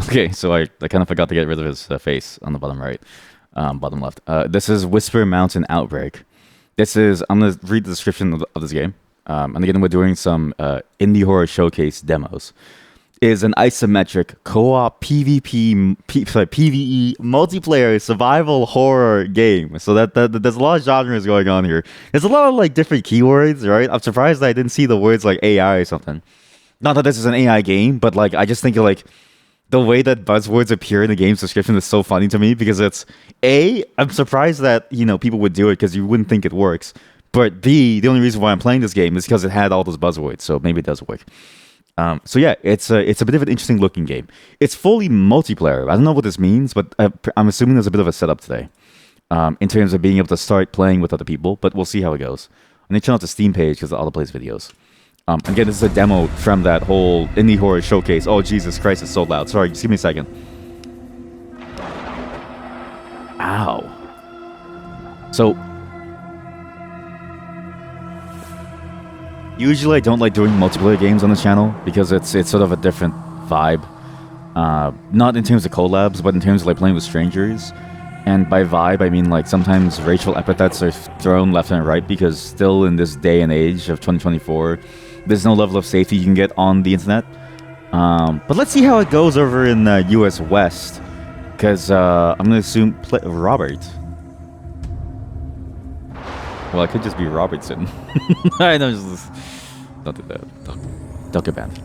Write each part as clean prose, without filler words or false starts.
Okay, so I kind of forgot to get rid of his face on the bottom right, bottom left. This is Whisper Mountain Outbreak. This is I'm gonna read the description of this game. And again, we're doing some indie horror showcase demos. Is an isometric co-op PvE multiplayer survival horror game. So that there's a lot of genres going on here. There's a lot of like different keywords, right? I'm surprised that I didn't see the words like AI or something. Not that this is an AI game, but like I just think like the way that buzzwords appear in the game's description is so funny to me because it's A, I'm surprised that, people would do it because you wouldn't think it works. But B, the only reason why I'm playing this game is because it had all those buzzwords, so maybe it does work. So yeah, it's a bit of an interesting looking game. It's fully multiplayer. I don't know what this means, but I'm assuming there's a bit of a setup today, in terms of being able to start playing with other people. But we'll see how it goes. I'm gonna turn off the Steam page because all the plays videos. Again, this is a demo from that whole indie horror showcase. Oh Jesus Christ, it's so loud. Sorry, just give me a second. Ow. So usually I don't like doing multiplayer games on the channel because it's sort of a different vibe. Not in terms of collabs, but in terms of like playing with strangers. And by vibe, I mean like sometimes racial epithets are thrown left and right because still in this day and age of 2024, there's no level of safety you can get on the internet. But let's see how it goes over in US West. Because I'm going to assume Robert. Well, I could just be Robertson. I know, just don't do that. Don't get banned.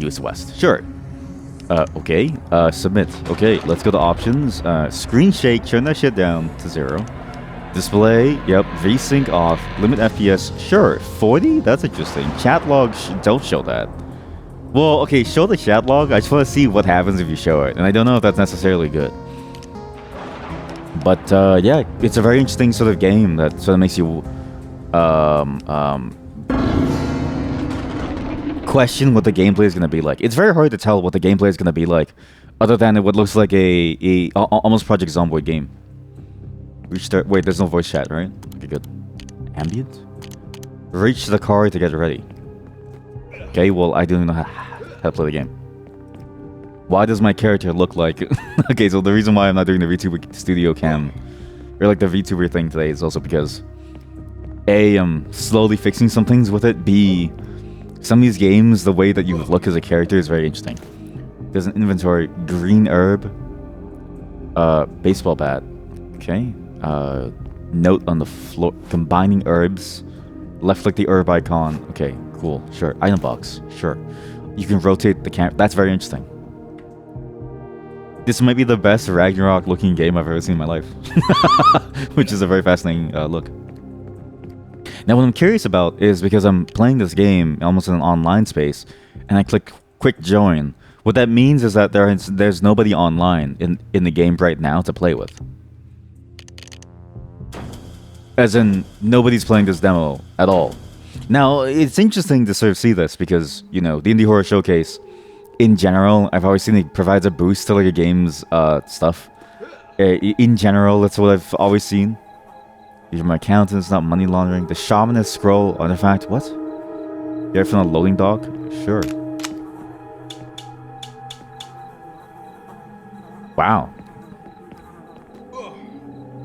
US West. Sure. Okay. Submit. Okay, let's go to options. Screen shake. Turn that shit down to 0. Display. Yep. VSync off. Limit FPS. Sure. 40? That's interesting. Chat log. Don't show that. Well, okay. Show the chat log. I just want to see what happens if you show it. And I don't know if that's necessarily good. But yeah, it's a very interesting sort of game that sort of makes you question what the gameplay is going to be like. It's very hard to tell what the gameplay is going to be like, other than what looks like a almost Project Zomboid game. Wait, there's no voice chat, right? Okay, good. Ambient? Reach the car to get ready. Okay, well, I don't know how to play the game. Why does my character look like... Okay, so the reason why I'm not doing the VTuber studio cam, or like the VTuber thing today, is also because A, I'm slowly fixing some things with it. B, some of these games, the way that you look as a character is very interesting. There's an inventory. Green herb. Baseball bat. Okay. Note on the floor. Combining herbs. Left click the herb icon. Okay, cool. Sure. Item box. Sure. You can rotate the camera. That's very interesting. This might be the best Ragnarok looking game I've ever seen in my life. Which is a very fascinating look. Now what I'm curious about is because I'm playing this game almost in an online space and I click quick join. What that means is that there's nobody online in the game right now to play with. As in, nobody's playing this demo at all. Now, it's interesting to sort of see this because, the Indie Horror Showcase in general, I've always seen it provides a boost to like a game's stuff. In general, that's what I've always seen. These are my accountants, not money laundering. The Shamanist Scroll artifact. What? You're from a loading dock? Sure. Wow.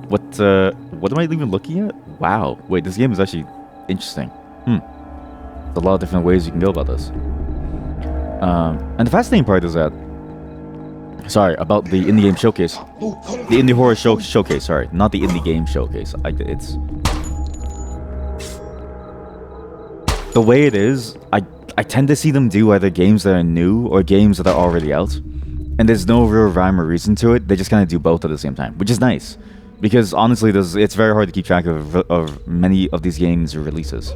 What am I even looking at? Wow. Wait, this game is actually interesting. There's a lot of different ways you can go about this. And the fascinating part is that... Sorry, about the indie game showcase. The indie horror showcase, sorry. Not the indie game showcase. It's... The way it is, I tend to see them do either games that are new or games that are already out. And there's no real rhyme or reason to it. They just kind of do both at the same time, which is nice. Because honestly, it's very hard to keep track of many of these games' releases.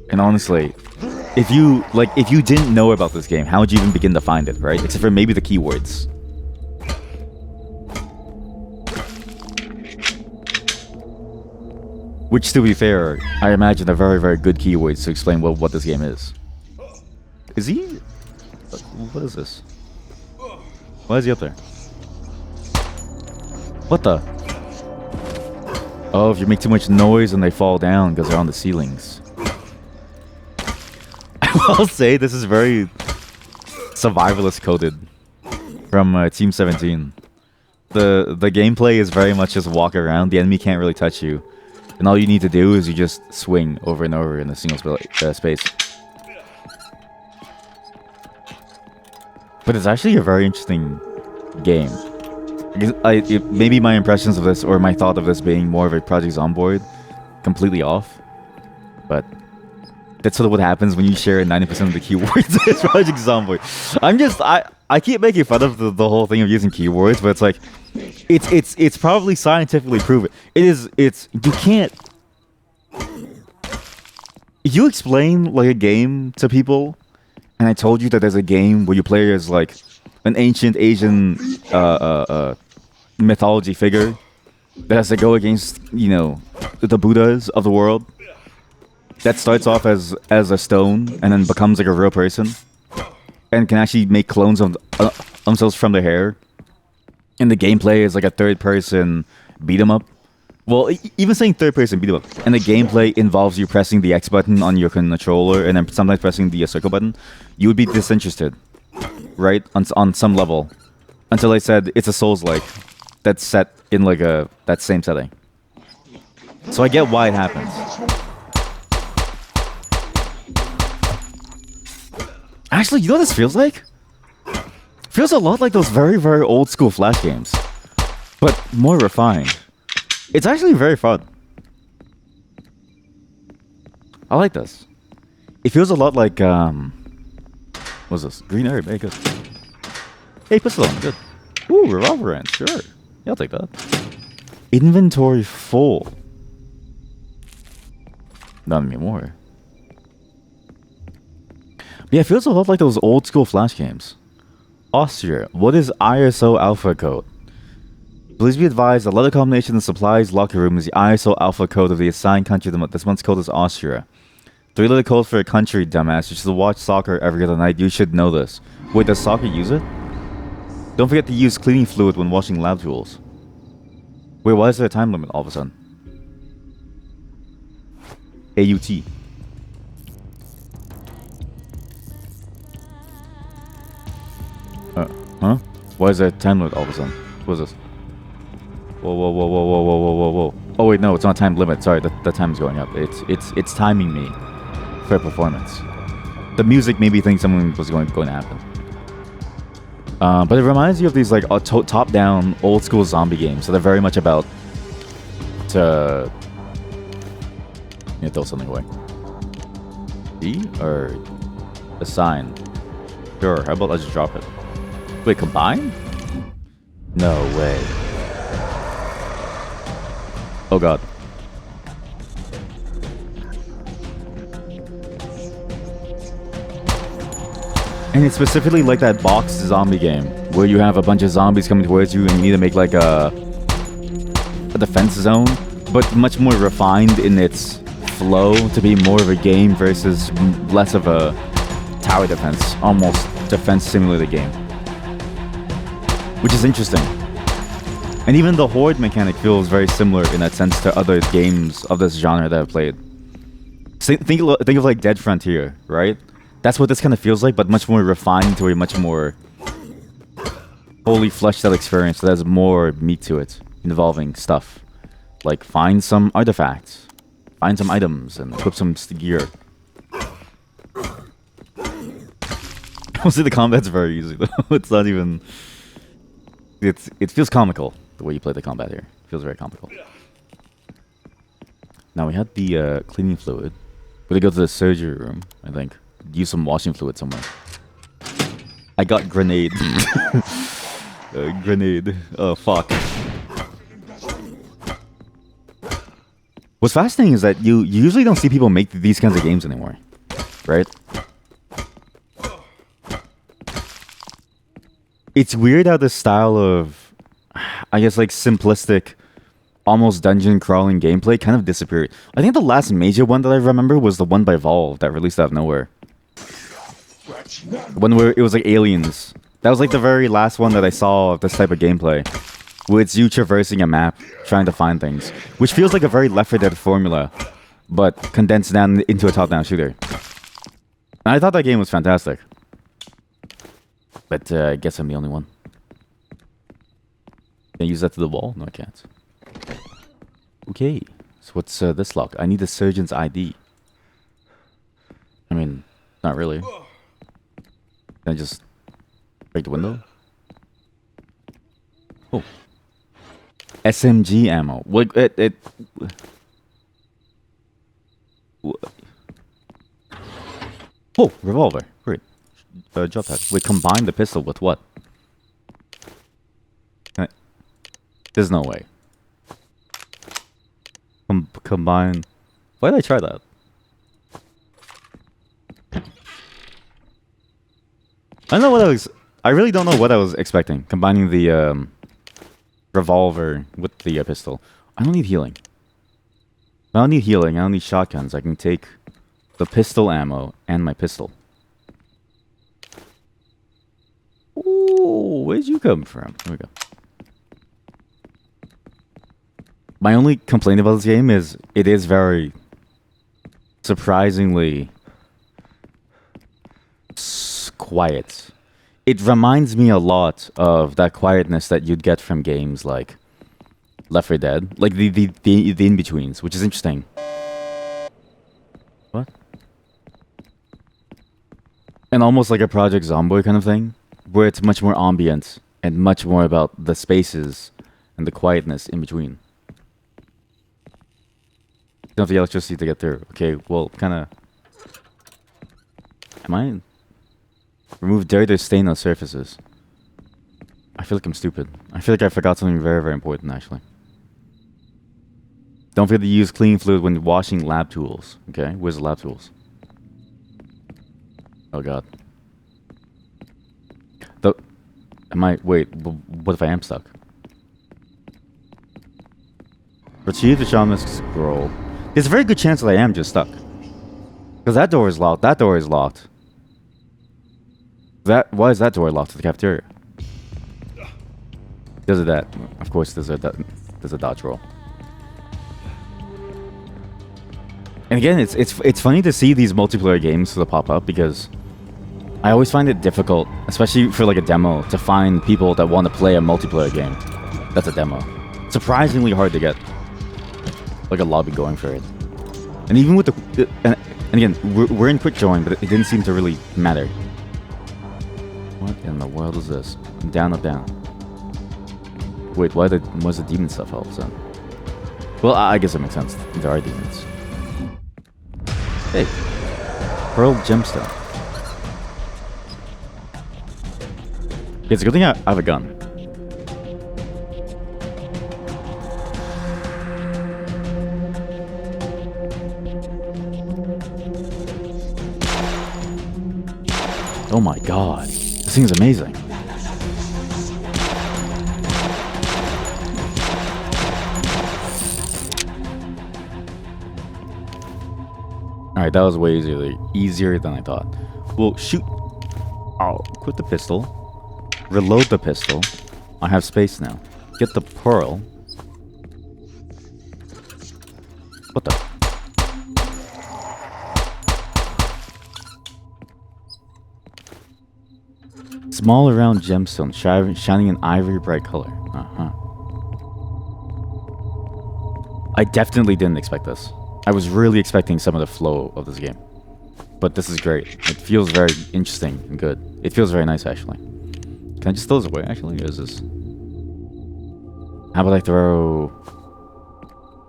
And honestly, if you didn't know about this game, how would you even begin to find it, right? Except for maybe the keywords. Which, to be fair, I imagine are very, very good keywords to explain what this game is. Is he? What is this? Why is he up there? What the? Oh, if you make too much noise and they fall down because they're on the ceilings. I'll say this is very survivalist coded from Team 17. The gameplay is very much just walk around. The enemy can't really touch you, and all you need to do is you just swing over and over in a single space. But it's actually a very interesting game. Maybe my impressions of this or my thought of this being more of a Project Zomboid completely off, but that's sort of what happens when you share 90% of the keywords as Project Zomboid. I keep making fun of the whole thing of using keywords, but it's like it's probably scientifically proven. You can't. If you explain like a game to people, and I told you that there's a game where you play as like an ancient Asian mythology figure that has to go against, you know, the Buddhas of the world, that starts off as a stone and then becomes like a real person and can actually make clones of themselves from their hair, and the gameplay is like a third person beat 'em up. Well, even saying third person beat 'em up, and the gameplay involves you pressing the X button on your controller and then sometimes pressing the circle button, you would be disinterested, right? On some level, until I said it's a Souls-like that's set in like that same setting. So I get why it happens. Actually, you know what this feels like? Feels a lot like those very, very old school Flash games, but more refined. It's actually very fun. I like this. It feels a lot like what's this? Green area, very good. Hey, pistol on, good. Ooh, revolver round, sure. Yeah, I'll take that. Inventory full. Not anymore. Yeah, it feels a lot like those old school Flash games. Austria, what is ISO alpha code? Please be advised, the letter combination in the supplies locker room is the ISO alpha code of the assigned country. This month's code is Austria. 3-letter code for a country, dumbass. You should watch soccer every other night. You should know this. Wait, does soccer use it? Don't forget to use cleaning fluid when washing lab tools. Wait, why is there a time limit all of a sudden? AUT. Huh? Why is there a time limit all of a sudden? What is this? Whoa, whoa, whoa, whoa, whoa, whoa, whoa, whoa, whoa. Oh wait, no, it's not a time limit. Sorry, the time's going up. It's timing me for a performance. The music made me think something was going to happen. But it reminds you of these like top-down, old-school zombie games that are very much about to throw something away. B or assign? Sure. How about I just drop it? Wait, combine? No way. Oh god. And it's specifically like that box zombie game where you have a bunch of zombies coming towards you and you need to make like a defense zone, but much more refined in its flow to be more of a game versus less of a tower defense, almost defense simulator game. Which is interesting. And even the horde mechanic feels very similar in that sense to other games of this genre that I've played. Think of like Dead Frontier, right? That's what this kind of feels like, but much more refined to a much more fully fleshed out experience that has more meat to it, involving stuff. Like find some artifacts, find some items, and equip some gear. Mostly the combat's very easy though. It's not even... It feels comical, the way you play the combat here. It feels very comical. Now we had the cleaning fluid. We're gonna go to the surgery room, I think. Use some washing fluid somewhere. I got grenade. Grenade. Oh, fuck. What's fascinating is that you usually don't see people make these kinds of games anymore. Right? It's weird how this style of, I guess, like simplistic, almost dungeon crawling gameplay kind of disappeared. I think the last major one that I remember was the one by Valve that released out of nowhere. One where it was like aliens. That was like the very last one that I saw of this type of gameplay, where it's you traversing a map, trying to find things, which feels like a very Left 4 Dead formula, but condensed down into a top-down shooter. I thought that game was fantastic. But I guess I'm the only one. Can I use that to the wall? No, I can't. Okay. So what's this lock? I need the surgeon's ID. I mean, not really. Can I just break the window? Oh. SMG ammo. What? Oh, revolver. Great. Drop that. Wait, combine the pistol with what? There's no way. Combine. Why did I try that? I don't know what I was. I really don't know what I was expecting. Combining the revolver with the pistol. I don't need healing. I don't need healing. I don't need shotguns. I can take the pistol ammo and my pistol. Ooh, where'd you come from? Here we go. My only complaint about this game is it is very surprisingly quiet. It reminds me a lot of that quietness that you'd get from games like Left 4 Dead, like the in-betweens, which is interesting. What? And almost like a Project Zomboid kind of thing, where it's much more ambient and much more about the spaces and the quietness in between. You don't have the electricity to get through. Okay, well, kind of... Am I... Remove dirt or stain on surfaces. I feel like I'm stupid. I feel like I forgot something very, very important, actually. Don't forget to use clean fluid when washing lab tools. Okay, where's the lab tools? Oh, God. Wait, what if I am stuck? Retrieve the shaman's scroll. There's a very good chance that I am just stuck. Because that door is locked. That door is locked. Why is that door locked to the cafeteria? There's a that. Of course, there's a dodge roll. And again, it's funny to see these multiplayer games sort of pop up because I always find it difficult, especially for like a demo, to find people that want to play a multiplayer game. That's a demo. Surprisingly hard to get like a lobby going for it. And even with the and again, we're in quick join, but it didn't seem to really matter. What in the world is this? Down, up, down. Wait, why's the demon stuff all of a sudden? Well, I guess it makes sense. There are demons. Hey, Pearl Gemstone. It's a good thing I have a gun. Oh my god. This thing's amazing. Alright, that was way easier than I thought. Well, shoot. I'll quit the pistol. Reload the pistol. I have space now. Get the pearl. What the? Small round gemstone, shining in ivory bright color. I definitely didn't expect this. I was really expecting some of the flow of this game. But this is great. It feels very interesting and good. It feels very nice, actually. Can I just throw this away, actually? Or is this... How about I throw...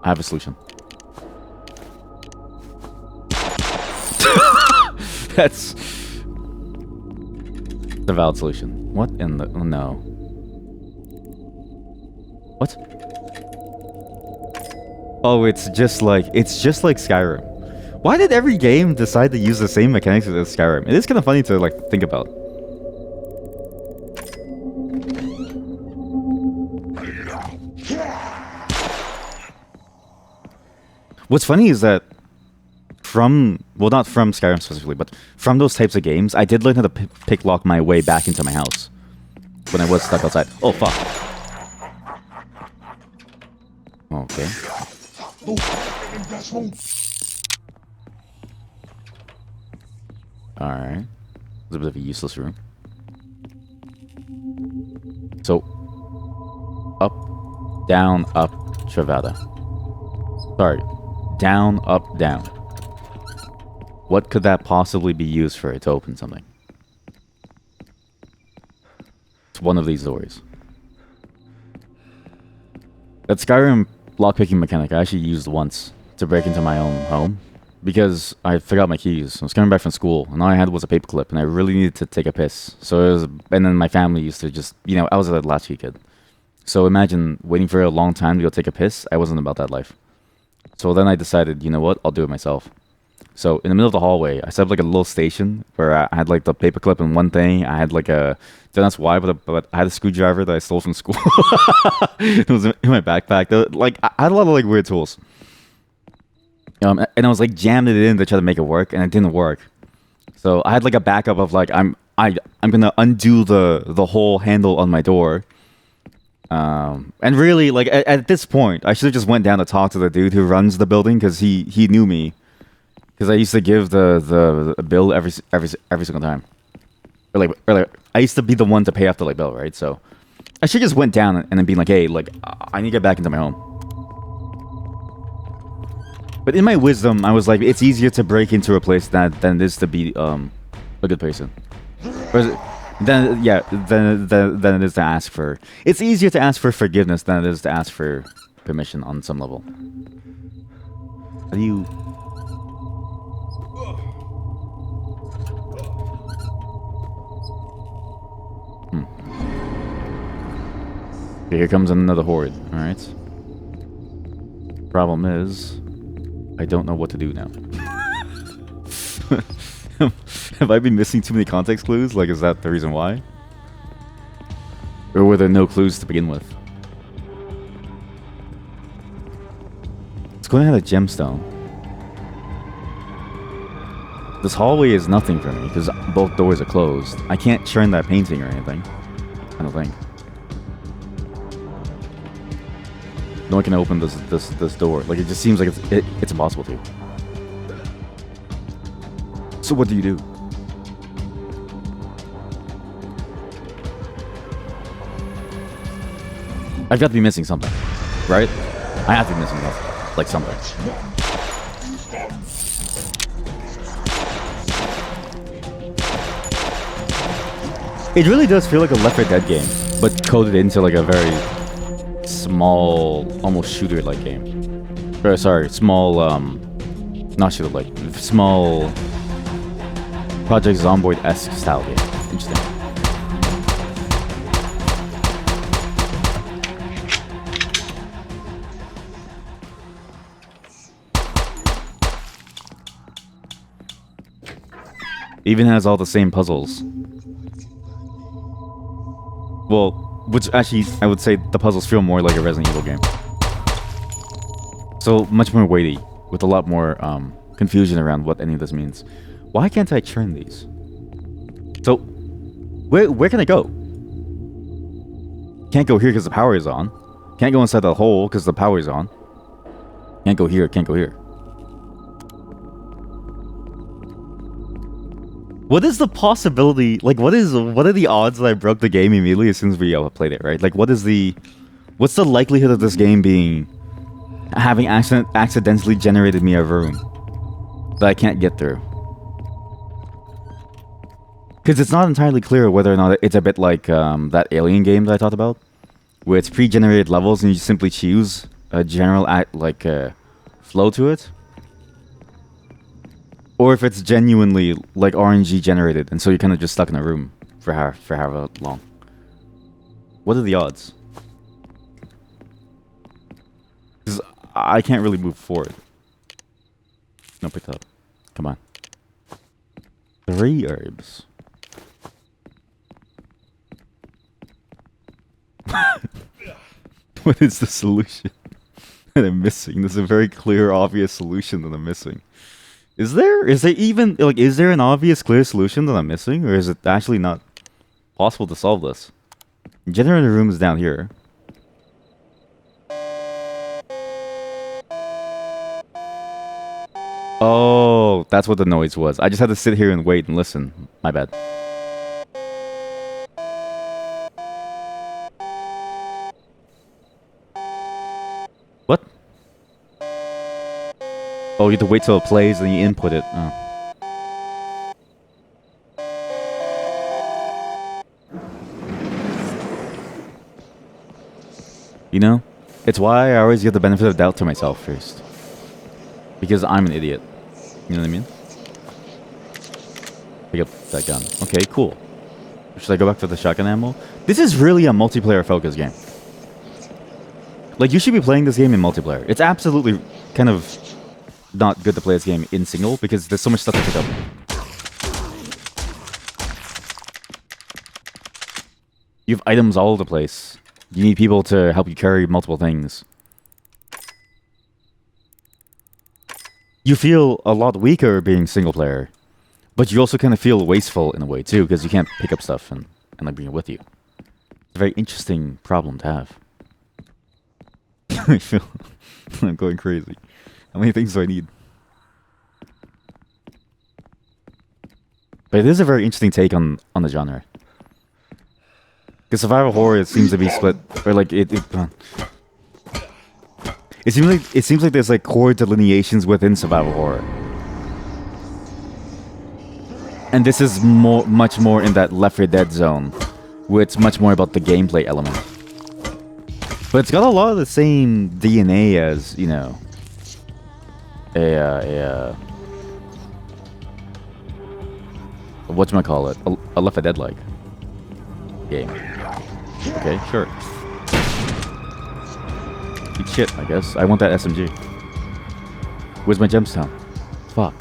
I have a solution. That's... the valid solution. What in the... Oh, no. What? Oh, it's just like Skyrim. Why did every game decide to use the same mechanics as Skyrim? It is kind of funny to like think about. What's funny is that well, not from Skyrim specifically, but from those types of games, I did learn how to pick lock my way back into my house when I was stuck outside. Oh, fuck. Okay. Alright. It's a bit of a useless room. So, up, down, up, Travada. Sorry. Down, up, down. What could that possibly be used for to open something? It's one of these doors. That Skyrim lockpicking mechanic I actually used once to break into my own home because I forgot my keys. I was coming back from school and all I had was a paperclip and I really needed to take a piss. So it was, and then my family used to just, you know, I was a latchkey kid. So imagine waiting for a long time to go take a piss. I wasn't about that life. So then I decided, you know what, I'll do it myself. So in the middle of the hallway, I set up like a little station where I had like the paperclip in one thing. I had like a, don't know that's why, but I had a screwdriver that I stole from school. It was in my backpack. Like I had a lot of like weird tools. And I was like jammed it in to try to make it work, and it didn't work. So I had like a backup of like I'm gonna undo the whole handle on my door. And really like at this point, I should have just went down to talk to the dude who runs the building because he knew me. Because I used to give the bill every single time, or like I used to be the one to pay off the like bill, right? So I should just went down and then be like, hey, like I need to get back into my home. But in my wisdom, I was like, it's easier to break into a place than it is to be a good person. Than it is to ask for. It's easier to ask for forgiveness than it is to ask for permission on some level. How do you? Okay, here comes another horde. All right. Problem is, I don't know what to do now. Have I been missing too many context clues? Like, is that the reason why? Or were there no clues to begin with? It's going to have a gemstone. This hallway is nothing for me because both doors are closed. I can't turn that painting or anything. I don't think. No one can open this door. Like, it just seems like it's impossible to. So what do you do? I've got to be missing something, right? I have to be missing something, like something. It really does feel like a Left 4 Dead game, but coded into like a very small, almost shooter-like game. Or, sorry, small, not shooter-like, small Project Zomboid-esque style game. Interesting. Even has all the same puzzles. Well, which actually, I would say the puzzles feel more like a Resident Evil game. So, much more weighty, with a lot more confusion around what any of this means. Why can't I churn these? So, where can I go? Can't go here because the power is on. Can't go inside the hole because the power is on. Can't go here, can't go here. What is the possibility? Like, what are the odds that I broke the game immediately as soon as we played it? Right? Like, what's the likelihood of this game having accidentally generated me a room that I can't get through? Because it's not entirely clear whether or not it's a bit like that Alien game that I talked about, where it's pre-generated levels and you simply choose a general flow to it. Or if it's genuinely like RNG generated, and so you're kind of just stuck in a room for however long. What are the odds? Because I can't really move forward. No, picked up. Come on. 3 herbs. What is the solution that I'm missing? There's a very clear, obvious solution that I'm missing. Is there even, like, is there an obvious, clear solution that I'm missing? Or is it actually not possible to solve this? Generator room is down here. Oh, that's what the noise was. I just had to sit here and wait and listen. My bad. What? Oh, you have to wait till it plays and you input it. Oh. You know? It's why I always give the benefit of doubt to myself first. Because I'm an idiot. You know what I mean? Pick up that gun. Okay, cool. Should I go back to the shotgun ammo? This is really a multiplayer focused game. Like, you should be playing this game in multiplayer. It's absolutely kind of not good to play this game in single because there's so much stuff to pick up. You have items all over the place. You need people to help you carry multiple things. You feel a lot weaker being single player, but you also kind of feel wasteful in a way too because you can't pick up stuff and like bring it with you. It's a very interesting problem to have. I feel I'm going crazy. How many things do I need? But it is a very interesting take on the genre. Because survival horror, it seems to be split, or like it seems like there's like core delineations within survival horror, and this is much more in that Left 4 Dead zone, where it's much more about the gameplay element. But it's got a lot of the same DNA as, you know, whatchamacallit, a Left 4 Dead like game. Okay, sure. Eat shit, I guess. I want that SMG. Where's my gemstone? Fuck.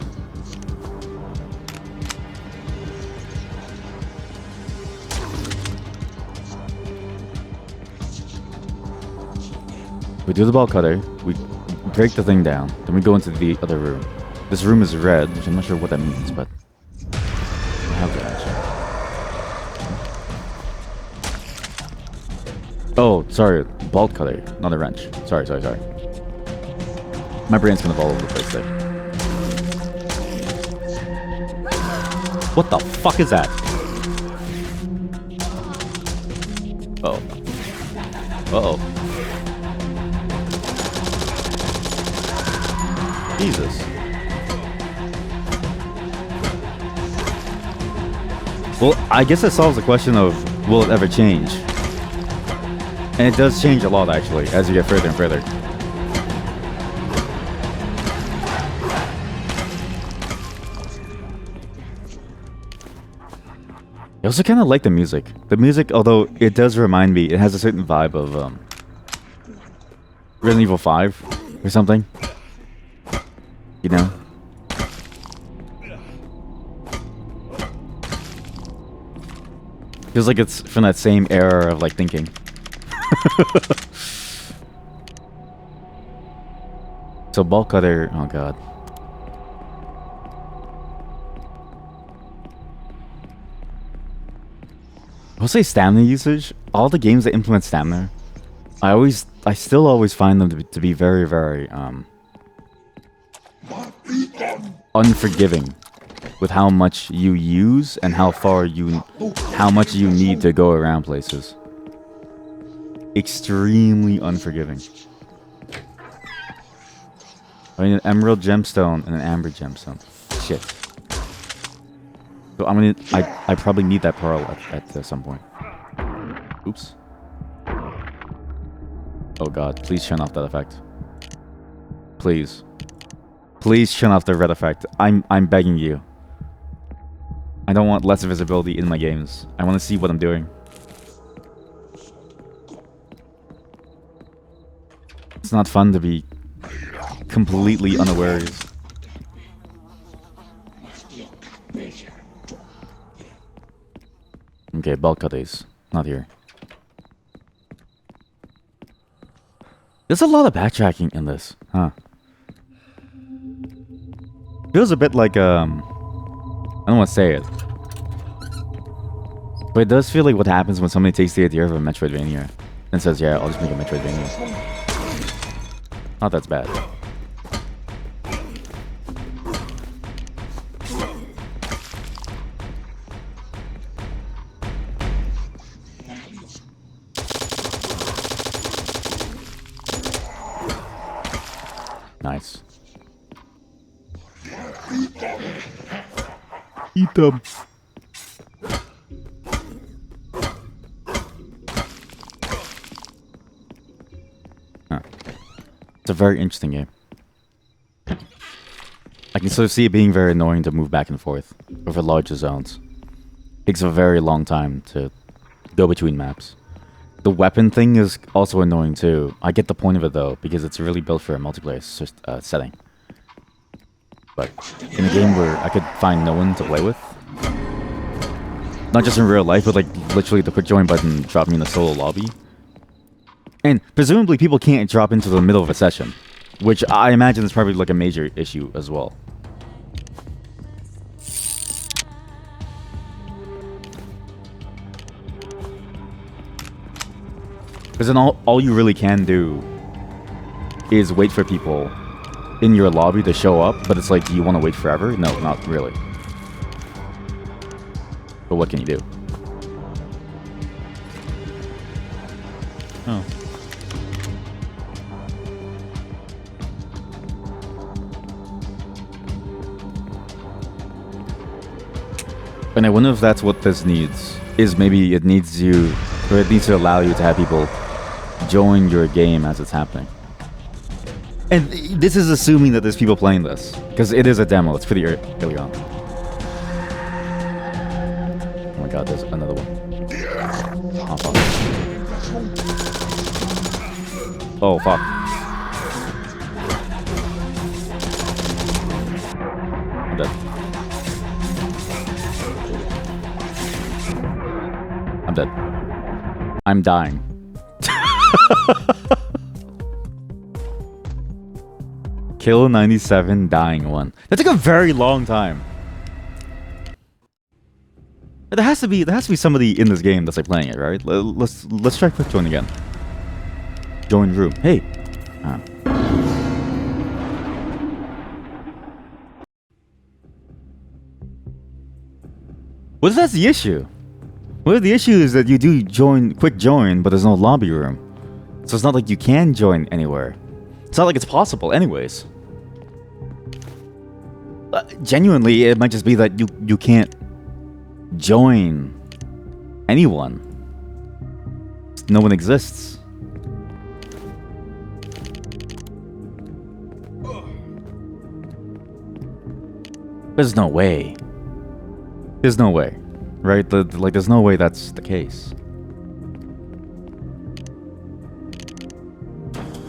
We do the ball cutter, we break the thing down, then we go into the other room. This room is red, which I'm not sure what that means, but I have that actually. Oh, sorry, bolt cutter, not a wrench. Sorry. My brain's kind of all over the place there. What the fuck is that? Uh-oh. Uh-oh. Jesus. Well, I guess it solves the question of, will it ever change? And it does change a lot, actually, as you get further and further. I also kind of like the music. The music, although it does remind me, it has a certain vibe of Resident Evil 5 or something. You know? Feels like it's from that same era of like thinking. So bulk cutter, oh god. I'll say stamina usage. All the games that implement stamina, I still always find them to be very, very unforgiving with how much you use and how much you need to go around places. Extremely unforgiving. I need an emerald gemstone and an amber gemstone. Shit. So I probably need that pearl at some point. Oops. Oh god, please turn off that effect. Please. Please turn off the red effect. I'm begging you. I don't want less visibility in my games. I want to see what I'm doing. It's not fun to be completely unawares. Okay, bulk cutters. Not here. There's a lot of backtracking in this, huh? Feels a bit like, I don't want to say it. But it does feel like what happens when somebody takes the idea of a Metroidvania and says, yeah, I'll just make a Metroidvania. Not that's bad. eat them. Huh. It's a very interesting game. I can sort of see it being very annoying to move back and forth over larger zones. Takes a very long time to go between maps. The weapon thing is also annoying too. I get the point of it though, because it's really built for a multiplayer setting. But in a game where I could find no one to play with, not just in real life, but like literally the quick join button dropped me in a solo lobby. And presumably people can't drop into the middle of a session, which I imagine is probably like a major issue as well. Because then all you really can do is wait for people in your lobby to show up, but it's like, do you want to wait forever? No, not really. But what can you do? Oh. And I wonder if that's what this needs. Is maybe it needs you, or it needs to allow you to have people join your game as it's happening. And this is assuming that there's people playing this, because it is a demo. It's pretty early on. Oh my god, there's another one. Oh fuck. Oh fuck. I'm dead. I'm dead. I'm dying. Kill 97, dying 1. That took a very long time. There has to be somebody in this game that's like playing it, right? Let's try quick join again. Join room. Hey. What if that's the issue? What if the issue is that you do quick join, but there's no lobby room? So it's not like you can join anywhere. It's not like it's possible anyways. Genuinely, it might just be that you can't join anyone. No one exists. There's no way. There's no way. Right? Like, there's no way that's the case.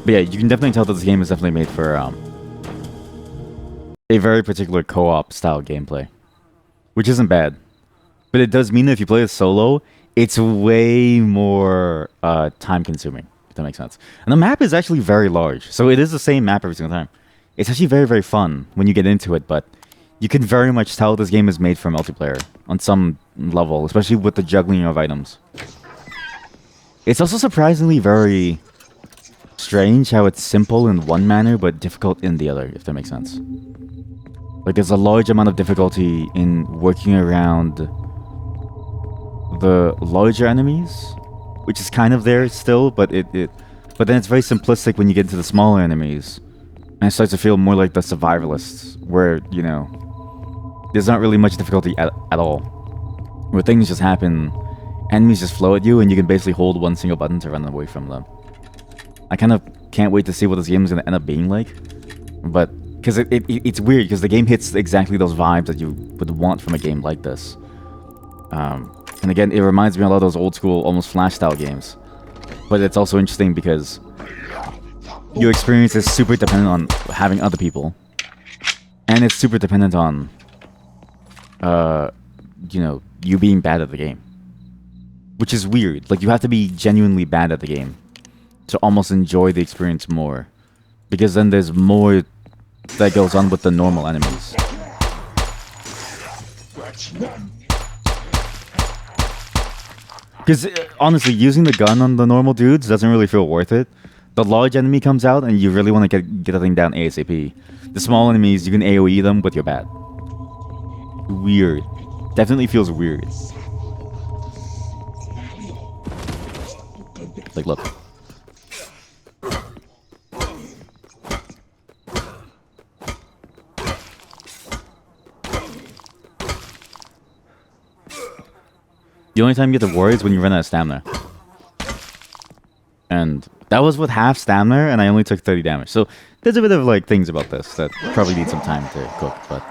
But yeah, you can definitely tell that this game is definitely made for a very particular co-op style gameplay, which isn't bad. But it does mean that if you play it solo, it's way more time-consuming, if that makes sense. And the map is actually very large, so it is the same map every single time. It's actually very, very fun when you get into it, but you can very much tell this game is made for multiplayer on some level, especially with the juggling of items. It's also surprisingly very strange how it's simple in one manner but difficult in the other, if that makes sense. Like, there's a large amount of difficulty in working around the larger enemies, which is kind of there still, but then it's very simplistic when you get into the smaller enemies, and it starts to feel more like the survivalists, where, you know, there's not really much difficulty at all, where things just happen, enemies just flow at you, and you can basically hold one single button to run away from them. I kind of can't wait to see what this game is going to end up being like, but because it's weird, because the game hits exactly those vibes that you would want from a game like this. And again, it reminds me a lot of those old school, almost Flash style games. But it's also interesting because your experience is super dependent on having other people, and it's super dependent on, you know, you being bad at the game, which is weird. Like, you have to be genuinely bad at the game to almost enjoy the experience more, because then there's more that goes on with the normal enemies. Because honestly, using the gun on the normal dudes doesn't really feel worth it. The large enemy comes out and you really want to get the thing down ASAP. The small enemies, you can AoE them with your bat. Weird. Definitely feels weird. Like, look. The only time you get to worry is when you run out of stamina. And that was with half stamina, and I only took 30 damage. So there's a bit of like things about this that probably need some time to cook. But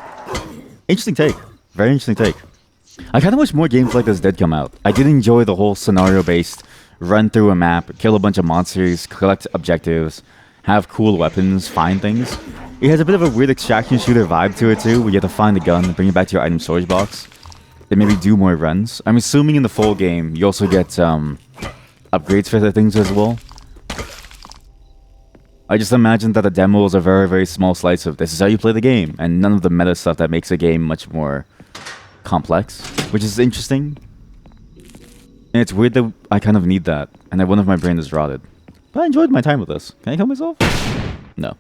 interesting take. Very interesting take. I kind of wish more games like this did come out. I did enjoy the whole scenario-based run through a map, kill a bunch of monsters, collect objectives, have cool weapons, find things. It has a bit of a weird extraction shooter vibe to it too, where you have to find a gun and bring it back to your item storage box. Then maybe do more runs. I'm assuming in the full game, you also get upgrades for the things as well. I just imagine that the demo is a very, very small slice of this is how you play the game, and none of the meta stuff that makes a game much more complex, which is interesting. And it's weird that I kind of need that, and that one of my brain is rotted. But I enjoyed my time with this. Can I kill myself? No.